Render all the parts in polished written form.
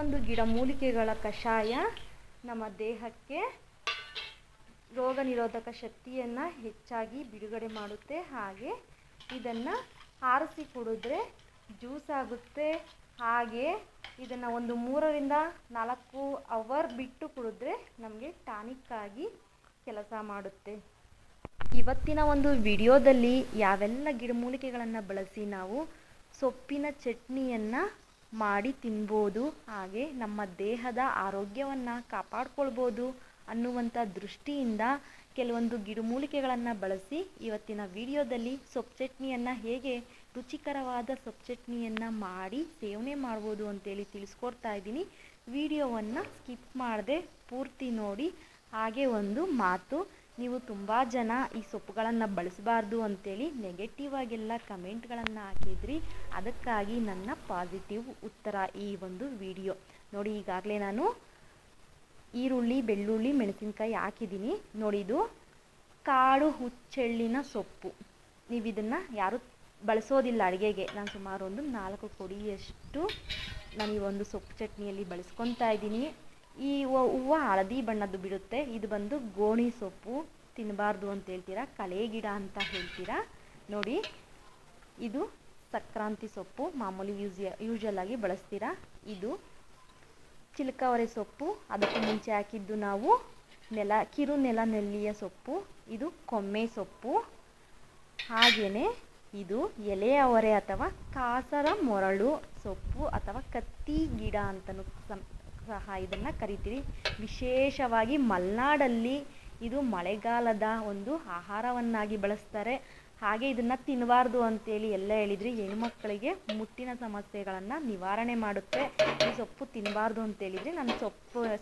ಒಂದು ಗಿಡಮೂಲಿಕೆಗಳ ಕಷಾಯ ನಮ್ಮ ದೇಹಕ್ಕೆ ರೋಗ ನಿರೋಧಕ ಶಕ್ತಿಯನ್ನು ಹೆಚ್ಚಾಗಿ ಬಿಡುಗಡೆ ಮಾಡುತ್ತೆ. ಹಾಗೆ ಇದನ್ನು ಆರಿಸಿ ಕುಡಿದ್ರೆ ಜ್ಯೂಸ್ ಆಗುತ್ತೆ. ಹಾಗೆ ಇದನ್ನು ಒಂದು 3 ರಿಂದ 4 ಅವರ್ ಬಿಟ್ಟು ಕುಡಿದ್ರೆ ನಮಗೆ ಟಾನಿಕ್ ಆಗಿ ಕೆಲಸ ಮಾಡುತ್ತೆ. ಇವತ್ತಿನ ಒಂದು ವಿಡಿಯೋದಲ್ಲಿ ಯಾವೆಲ್ಲ ಗಿಡಮೂಲಿಕೆಗಳನ್ನು ಬಳಸಿ ನಾವು ಸೊಪ್ಪಿನ ಚಟ್ನಿಯನ್ನು ಮಾಡಿ ತಿನ್ಬೋದು, ಹಾಗೆ ನಮ್ಮ ದೇಹದ ಆರೋಗ್ಯವನ್ನು ಕಾಪಾಡ್ಕೊಳ್ಬೋದು ಅನ್ನುವಂಥ ದೃಷ್ಟಿಯಿಂದ ಕೆಲವೊಂದು ಗಿಡಮೂಲಿಕೆಗಳನ್ನು ಬಳಸಿ ಇವತ್ತಿನ ವಿಡಿಯೋದಲ್ಲಿ ಸೊಪ್ಪು ಚಟ್ನಿಯನ್ನು ಹೇಗೆ ರುಚಿಕರವಾದ ಸೊಪ್ಪು ಚಟ್ನಿಯನ್ನು ಮಾಡಿ ಸೇವನೆ ಮಾಡ್ಬೋದು ಅಂತೇಳಿ ತಿಳಿಸ್ಕೊಡ್ತಾ ಇದ್ದೀನಿ. ವಿಡಿಯೋವನ್ನು ಸ್ಕಿಪ್ ಮಾಡದೆ ಪೂರ್ತಿ ನೋಡಿ. ಹಾಗೆ ಒಂದು ಮಾತು, ನೀವು ತುಂಬ ಜನ ಈ ಸೊಪ್ಪುಗಳನ್ನು ಬಳಸಬಾರ್ದು ಅಂತೇಳಿ ನೆಗೆಟಿವ್ ಆಗೆಲ್ಲ ಕಮೆಂಟ್ಗಳನ್ನು ಹಾಕಿದ್ರಿ. ಅದಕ್ಕಾಗಿ ನನ್ನ ಪಾಸಿಟಿವ್ ಉತ್ತರ ಈ ಒಂದು ವಿಡಿಯೋ ನೋಡಿ. ಈಗಾಗಲೇ ನಾನು ಈರುಳ್ಳಿ, ಬೆಳ್ಳುಳ್ಳಿ, ಮೆಣಸಿನ್ಕಾಯಿ ಹಾಕಿದ್ದೀನಿ ನೋಡಿ. ಇದು ಕಾಡು ಹುಚ್ಚೆಳ್ಳಿನ ಸೊಪ್ಪು. ನೀವು ಇದನ್ನು ಯಾರು ಬಳಸೋದಿಲ್ಲ ಅಡುಗೆಗೆ. ನಾನು ಸುಮಾರು ಒಂದು 4 ಕೊಡಿಯಷ್ಟು ನಾನು ಈ ಒಂದು ಸೊಪ್ಪು ಚಟ್ನಿಯಲ್ಲಿ ಬಳಸ್ಕೊತಾ ಇದ್ದೀನಿ. ಈ ಹೂವು ಹಳದಿ ಬಣ್ಣದ್ದು ಬಿಡುತ್ತೆ. ಇದು ಬಂದು ಗೋಣಿ ಸೊಪ್ಪು, ತಿನ್ನಬಾರ್ದು ಅಂತ ಹೇಳ್ತೀರಾ, ಕಳೆ ಗಿಡ ಅಂತ ಹೇಳ್ತೀರಾ ನೋಡಿ. ಇದು ಸಂಕ್ರಾಂತಿ ಸೊಪ್ಪು, ಮಾಮೂಲಿ ಯೂಶಲ್ ಆಗಿ ಬಳಸ್ತೀರಾ. ಇದು ಚಿಲಕವರೆ ಸೊಪ್ಪು, ಅದಕ್ಕೂ ಮುಂಚೆ ಹಾಕಿದ್ದು ನಾವು ಕಿರು ನೆಲ್ಲಿಯ ಸೊಪ್ಪು. ಇದು ಕೊಮ್ಮೆ ಸೊಪ್ಪು. ಹಾಗೆಯೇ ಇದು ಎಲೆ ಅವರೆ ಅಥವಾ ಕಾಸರ ಮೊರಳು ಸೊಪ್ಪು ಅಥವಾ ಕತ್ತಿ ಗಿಡ ಅಂತಲೂ ಸಹ ಇದನ್ನು ಕರಿತೀರಿ. ವಿಶೇಷವಾಗಿ ಮಲೆನಾಡಲ್ಲಿ ಇದು ಮಳೆಗಾಲದ ಒಂದು ಆಹಾರವನ್ನಾಗಿ ಬಳಸ್ತಾರೆ. ಹಾಗೆ ಇದನ್ನು ತಿನ್ನಬಾರ್ದು ಅಂತೇಳಿ ಎಲ್ಲ ಹೇಳಿದ್ರಿ. ಹೆಣ್ಮಕ್ಳಿಗೆ ಮುಟ್ಟಿನ ಸಮಸ್ಯೆಗಳನ್ನು ನಿವಾರಣೆ ಮಾಡುತ್ತೆ. ಈ ಸೊಪ್ಪು ತಿನ್ನಬಾರ್ದು ಅಂತೇಳಿದರೆ ನಾನು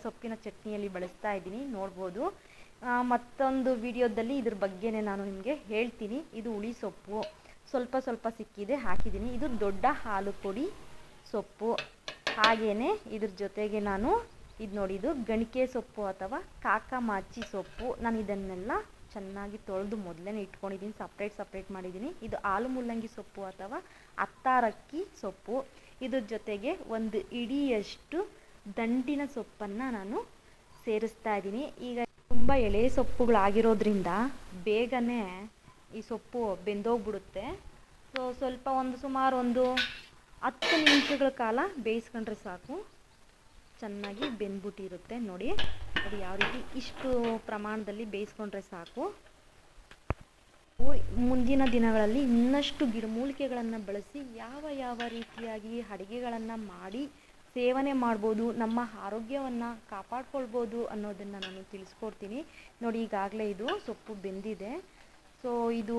ಸೊಪ್ಪಿನ ಚಟ್ನಿಯಲ್ಲಿ ಬಳಸ್ತಾ ಇದ್ದೀನಿ, ನೋಡ್ಬೋದು. ಮತ್ತೊಂದು ವಿಡಿಯೋದಲ್ಲಿ ಇದ್ರ ಬಗ್ಗೆನೇ ನಾನು ನಿಮಗೆ ಹೇಳ್ತೀನಿ. ಇದು ಹುಳಿ ಸೊಪ್ಪು, ಸ್ವಲ್ಪ ಸಿಕ್ಕಿದೆ, ಹಾಕಿದ್ದೀನಿ. ಇದು ದೊಡ್ಡ ಹಾಲು ಕೊಡಿ ಸೊಪ್ಪು. ಹಾಗೆಯೇ ಇದ್ರ ಜೊತೆಗೆ ನಾನು ಇದು ನೋಡಿ, ಇದು ಗಣಿಕೆ ಸೊಪ್ಪು ಅಥವಾ ಕಾಕಮಾಚಿ ಸೊಪ್ಪು. ನಾನು ಇದನ್ನೆಲ್ಲ ಚೆನ್ನಾಗಿ ತೊಳೆದು ಮೊದಲೇ ಇಟ್ಕೊಂಡಿದ್ದೀನಿ, ಸಪ್ರೇಟ್ ಮಾಡಿದ್ದೀನಿ. ಇದು ಹಾಲು ಮುಲ್ಲಂಗಿ ಸೊಪ್ಪು ಅಥವಾ ಅತ್ತಾರಕ್ಕಿ ಸೊಪ್ಪು. ಇದ್ರ ಜೊತೆಗೆ ಒಂದು ಇಡಿಯಷ್ಟು ದಂಟಿನ ಸೊಪ್ಪನ್ನು ನಾನು ಸೇರಿಸ್ತಾ ಇದ್ದೀನಿ. ಈಗ ತುಂಬ ಎಳೆ ಸೊಪ್ಪುಗಳಾಗಿರೋದ್ರಿಂದ ಬೇಗನೆ ಈ ಸೊಪ್ಪು ಬೆಂದೋಗ್ಬಿಡುತ್ತೆ. ಸ್ವಲ್ಪ ಸುಮಾರು ಒಂದು 10 ನಿಮಿಷಗಳ ಕಾಲ ಬೇಯಿಸ್ಕೊಂಡ್ರೆ ಸಾಕು, ಚೆನ್ನಾಗಿ ಬೆಂದ್ಬಿಟ್ಟಿರುತ್ತೆ ನೋಡಿ. ಅದು ಯಾವ ರೀತಿ ಇಷ್ಟು ಪ್ರಮಾಣದಲ್ಲಿ ಬೇಯಿಸ್ಕೊಂಡ್ರೆ ಸಾಕು. ಮುಂದಿನ ದಿನಗಳಲ್ಲಿ ಇನ್ನಷ್ಟು ಗಿಡಮೂಲಿಕೆಗಳನ್ನು ಬಳಸಿ ಯಾವ ರೀತಿಯಾಗಿ ಅಡುಗೆಗಳನ್ನು ಮಾಡಿ ಸೇವನೆ ಮಾಡ್ಬೋದು, ನಮ್ಮ ಆರೋಗ್ಯವನ್ನು ಕಾಪಾಡ್ಕೊಳ್ಬೋದು ಅನ್ನೋದನ್ನು ನಾನು ತಿಳಿಸ್ಕೊಡ್ತೀನಿ ನೋಡಿ. ಈಗಾಗಲೇ ಇದು ಸೊಪ್ಪು ಬೆಂದಿದೆ. ಸೊ ಇದು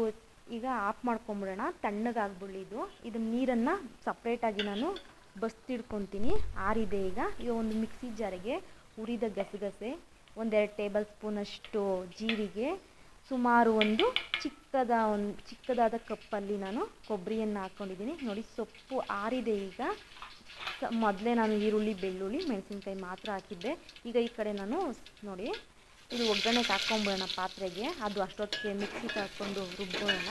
ಈಗ ಆಫ್ ಮಾಡ್ಕೊಂಬಿಡೋಣ, ತಣ್ಣಗಾಗ್ಬಿಡಲಿ. ಇದು ನೀರನ್ನು ಸಪ್ರೇಟಾಗಿ ನಾನು ಬಸ್ತಿಡ್ಕೊತೀನಿ, ಆರಿದೆ. ಈಗ ಒಂದು ಮಿಕ್ಸಿ ಜಾರಿಗೆ ಹುರಿದ ಗಸಗಸೆ, 1-2 ಟೇಬಲ್ ಸ್ಪೂನಷ್ಟು ಜೀರಿಗೆ, ಸುಮಾರು ಒಂದು ಚಿಕ್ಕದಾದ ಕಪ್ಪಲ್ಲಿ ನಾನು ಕೊಬ್ಬರಿಯನ್ನು ಹಾಕ್ಕೊಂಡಿದ್ದೀನಿ ನೋಡಿ. ಸೊಪ್ಪು ಆರಿದೆ. ಈಗ ಮೊದಲೇ ನಾನು ಈರುಳ್ಳಿ, ಬೆಳ್ಳುಳ್ಳಿ, ಮೆಣಸಿನ್ಕಾಯಿ ಮಾತ್ರ ಹಾಕಿದ್ದೆ. ಈಗ ಈ ಕಡೆ ನಾನು ನೋಡಿ ಇದು ಒಗ್ಗರಣೆಗೆ ಹಾಕ್ಕೊಂಬಿಡೋಣ ಪಾತ್ರೆಗೆ. ಅದು ಅಷ್ಟೊತ್ತಿಗೆ ಮಿಕ್ಸಿಗೆ ಹಾಕ್ಕೊಂಡು ರುಬ್ಬೋಣ.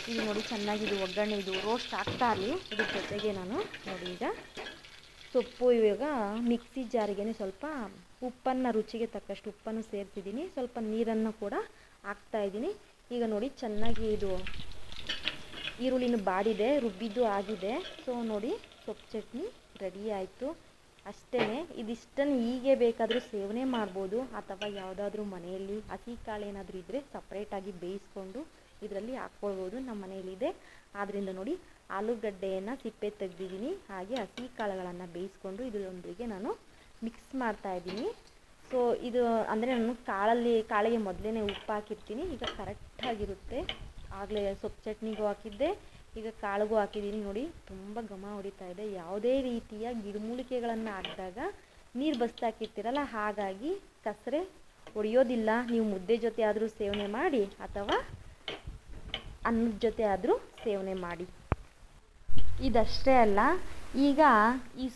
ಇದು ನೋಡಿ ಚೆನ್ನಾಗಿ ಇದು ಒಗ್ಗರಣೆ ಇದು ರೋಸ್ಟ್ ಆಗ್ತಾ ಇರಲಿ. ಇದ್ರ ಜೊತೆಗೆ ನಾನು ನೋಡಿ ಈಗ ಸೊಪ್ಪು ಇವಾಗ ಮಿಕ್ಸಿ ಜಾರಿಗೇ ಸ್ವಲ್ಪ ಉಪ್ಪನ್ನು, ರುಚಿಗೆ ತಕ್ಕಷ್ಟು ಉಪ್ಪನ್ನು ಸೇರಿಸಿದ್ದೀನಿ. ಸ್ವಲ್ಪ ನೀರನ್ನು ಕೂಡ ಹಾಕ್ತಾಯಿದ್ದೀನಿ. ಈಗ ನೋಡಿ ಚೆನ್ನಾಗಿ ಇದು ಈರುಳ್ಳಿನೂ ಬಾಡಿದೆ, ರುಬ್ಬಿದ್ದು ಆಗಿದೆ. ಸೊ ನೋಡಿ ಸೊಪ್ಪು ಚಟ್ನಿ ರೆಡಿ ಆಯಿತು. ಅಷ್ಟೇ, ಇದಿಷ್ಟನ್ನು ಹೀಗೆ ಬೇಕಾದರೂ ಸೇವನೆ ಮಾಡ್ಬೋದು, ಅಥವಾ ಯಾವುದಾದ್ರೂ ಮನೆಯಲ್ಲಿ ಹಸಿ ಕಾಳು ಏನಾದರೂ ಇದ್ದರೆ ಸಪ್ರೇಟಾಗಿ ಬೇಯಿಸ್ಕೊಂಡು ಇದರಲ್ಲಿ ಹಾಕ್ಕೊಳ್ಬೋದು. ನಮ್ಮ ಮನೆಯಲ್ಲಿದೆ. ಆದ್ದರಿಂದ ನೋಡಿ ಆಲೂಗಡ್ಡೆಯನ್ನು ಸಿಪ್ಪೆ ತೆಗೆದಿದ್ದೀನಿ. ಹಾಗೆ ಹಸಿ ಕಾಳುಗಳನ್ನು ಬೇಯಿಸ್ಕೊಂಡು ಇದರೊಂದಿಗೆ ನಾನು ಮಿಕ್ಸ್ ಮಾಡ್ತಾಯಿದ್ದೀನಿ. ಸೊ ಇದು ಅಂದರೆ ನಾನು ಕಾಳಿಗೆ ಮೊದಲೇ ಉಪ್ಪು ಹಾಕಿರ್ತೀನಿ. ಈಗ ಕರೆಕ್ಟಾಗಿರುತ್ತೆ. ಆಗಲೇ ಸೊಪ್ಪು ಚಟ್ನಿಗೂ ಹಾಕಿದ್ದೆ, ಈಗ ಕಾಳಿಗೂ ಹಾಕಿದ್ದೀನಿ ನೋಡಿ. ತುಂಬ ಘಮ ಹೊಡಿತಾ ಇದೆ. ಯಾವುದೇ ರೀತಿಯ ಗಿಡಮೂಲಿಕೆಗಳನ್ನು ಹಾಕಿದಾಗ ನೀರು ಬಸ್ತಾಕಿರ್ತೀರಲ್ಲ, ಹಾಗಾಗಿ ಕಸರೆ ಹೊಡೆಯೋದಿಲ್ಲ. ನೀವು ಮುದ್ದೆ ಜೊತೆ ಆದರೂ ಸೇವನೆ ಮಾಡಿ ಅಥವಾ ಅನ್ನದ ಜೊತೆ ಆದರೂ ಸೇವನೆ ಮಾಡಿ. ಇದಷ್ಟೇ ಅಲ್ಲ, ಈಗ ಈ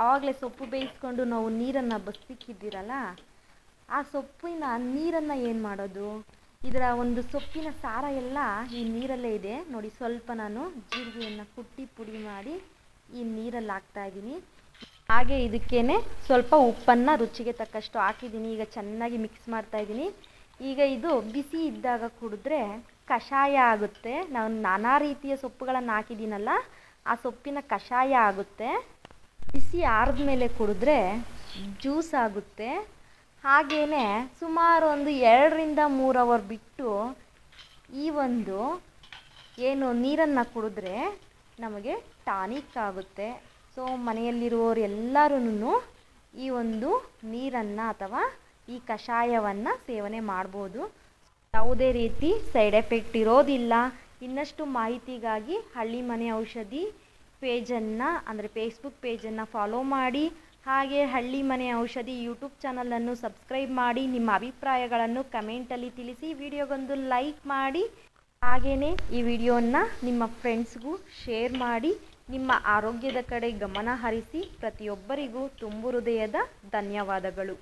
ಆವಾಗಲೇ ಸೊಪ್ಪು ಬೇಯಿಸ್ಕೊಂಡು ನಾವು ನೀರನ್ನು ಬಸ್ತಿಕ್ಕಿದ್ದೀರಲ್ಲ, ಆ ಸೊಪ್ಪಿನ ನೀರನ್ನು ಏನು ಮಾಡೋದು? ಇದರ ಒಂದು ಸೊಪ್ಪಿನ ಸಾರ ಎಲ್ಲ ಈ ನೀರಲ್ಲೇ ಇದೆ ನೋಡಿ. ಸ್ವಲ್ಪ ನಾನು ಜೀರಿಗೆಯನ್ನು ಕುಟ್ಟಿ ಪುಡಿ ಮಾಡಿ ಈ ನೀರಲ್ಲಿ ಹಾಕ್ತಾಯಿದ್ದೀನಿ. ಹಾಗೆ ಇದಕ್ಕೇನೆ ಸ್ವಲ್ಪ ಉಪ್ಪನ್ನು ರುಚಿಗೆ ತಕ್ಕಷ್ಟು ಹಾಕಿದ್ದೀನಿ. ಈಗ ಚೆನ್ನಾಗಿ ಮಿಕ್ಸ್ ಮಾಡ್ತಾಯಿದ್ದೀನಿ. ಈಗ ಇದು ಬಿಸಿ ಇದ್ದಾಗ ಕುಡಿದ್ರೆ ಕಷಾಯ ಆಗುತ್ತೆ. ನಾವು ನಾನಾ ರೀತಿಯ ಸೊಪ್ಪುಗಳನ್ನು ಹಾಕಿದ್ದೀನಲ್ಲ, ಆ ಸೊಪ್ಪಿನ ಕಷಾಯ ಆಗುತ್ತೆ. ಬಿಸಿ ಆರಿದ ಮೇಲೆ ಕುಡಿದ್ರೆ ಜ್ಯೂಸ್ ಆಗುತ್ತೆ. ಹಾಗೆಯೇ ಸುಮಾರು ಒಂದು 2 ರಿಂದ 3 ಅವರ್ ಬಿಟ್ಟು ಈ ಒಂದು ಏನು ನೀರನ್ನು ಕುಡಿದ್ರೆ ನಮಗೆ ಟಾನಿಕ್ ಆಗುತ್ತೆ. ಸೊ ಮನೆಯಲ್ಲಿರುವವರು ಎಲ್ಲರೂ ಈ ಒಂದು ನೀರನ್ನು ಅಥವಾ ಈ ಕಷಾಯವನ್ನು ಸೇವನೆ ಮಾಡ್ಬೋದು. ಯಾವುದೇ ರೀತಿ ಸೈಡ್ ಎಫೆಕ್ಟ್ ಇರೋದಿಲ್ಲ. ಇನ್ನಷ್ಟು ಮಾಹಿತಿಗಾಗಿ ಹಳ್ಳಿ ಮನೆ ಔಷಧಿ ಪೇಜನ್ನು ಅಂದರೆ ಫೇಸ್ಬುಕ್ ಪೇಜನ್ನು ಫಾಲೋ ಮಾಡಿ. ಹಾಗೆ ಹಳ್ಳಿ ಮನೆ ಔಷಧಿ ಯೂಟ್ಯೂಬ್ ಚಾನಲನ್ನು ಸಬ್ಸ್ಕ್ರೈಬ್ ಮಾಡಿ. ನಿಮ್ಮ ಅಭಿಪ್ರಾಯಗಳನ್ನು ಕಮೆಂಟಲ್ಲಿ ತಿಳಿಸಿ. ವಿಡಿಯೋಗೊಂದು ಲೈಕ್ ಮಾಡಿ. ಹಾಗೆಯೇ ಈ ವಿಡಿಯೋನ ನಿಮ್ಮ ಫ್ರೆಂಡ್ಸ್ಗೂ ಶೇರ್ ಮಾಡಿ. ನಿಮ್ಮ ಆರೋಗ್ಯದ ಕಡೆ ಗಮನ ಹರಿಸಿ. ಪ್ರತಿಯೊಬ್ಬರಿಗೂ ತುಂಬು ಹೃದಯದ ಧನ್ಯವಾದಗಳು.